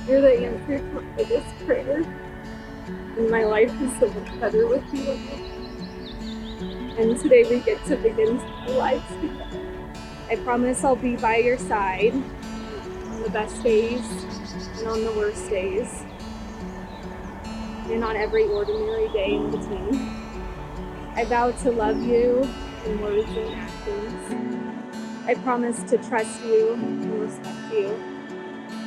You're the answer to my biggest prayer. And my life is so much better with you. And today we get to begin our lives together. I promise I'll be by your side on the best days and on the worst days. And on every ordinary day in between. I vow to love you in words and actions. I promise to trust you and respect you.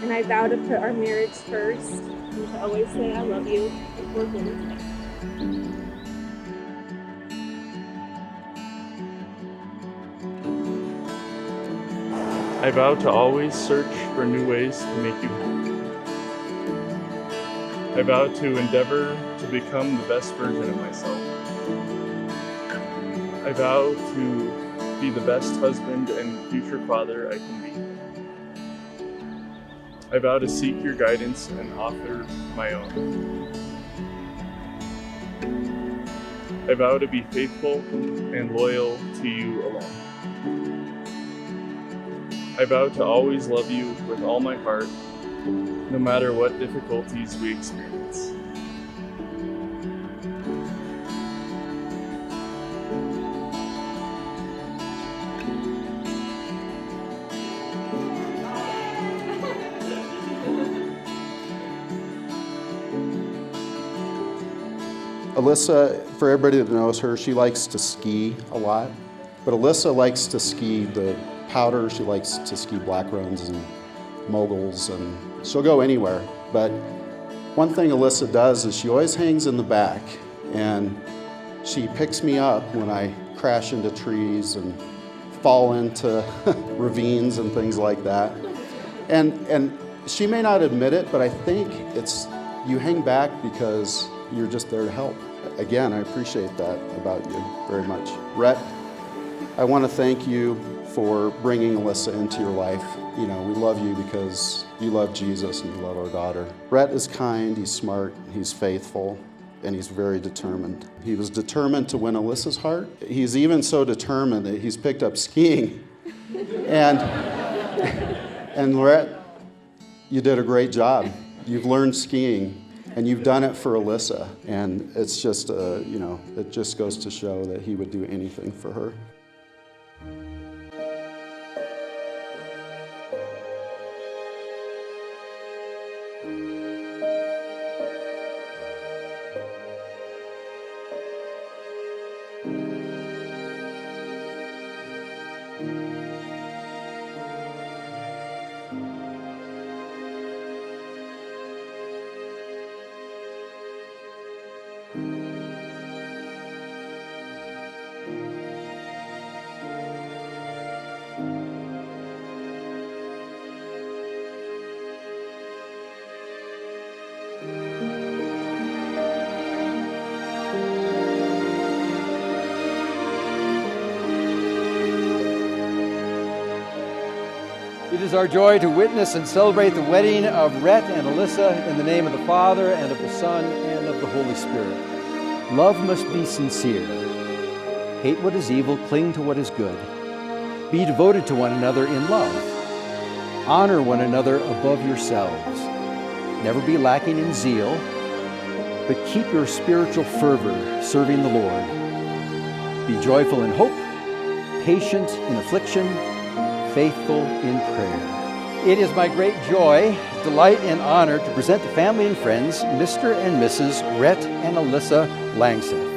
And I vow to put our marriage first and to always say I love you before dinner. I vow to always search for new ways to make you happy. I vow to endeavor to become the best version of myself. I vow to be the best husband and future father I can be. I vow to seek your guidance and offer my own. I vow to be faithful and loyal to you alone. I vow to always love you with all my heart, no matter what difficulties we experience. Alyssa, for everybody that knows her, she likes to ski a lot. But Alyssa likes to ski the powder. She likes to ski black runs and moguls, and she'll go anywhere. But one thing Alyssa does is she always hangs in the back, and she picks me up when I crash into trees and fall into ravines and things like that. And she may not admit it, but I think it's you hang back because you're just there to help. Again, I appreciate that about you very much. Rhett, I want to thank you for bringing Alyssa into your life. You know, we love you because you love Jesus and you love our daughter. Rhett is kind, he's smart, he's faithful, and he's very determined. He was determined to win Alyssa's heart. He's even so determined that he's picked up skiing. And Rhett, you did a great job. You've learned skiing. And you've done it for Alyssa, and it's just, it just goes to show that he would do anything for her. It is our joy to witness and celebrate the wedding of Rhett and Alyssa in the name of the Father, and of the Son, and of the Holy Spirit. Love must be sincere. Hate what is evil, cling to what is good. Be devoted to one another in love. Honor one another above yourselves. Never be lacking in zeal, but keep your spiritual fervor serving the Lord. Be joyful in hope, patient in affliction, faithful in prayer. It is my great joy, delight, and honor to present to family and friends Mr. and Mrs. Rhett and Alyssa Langseth.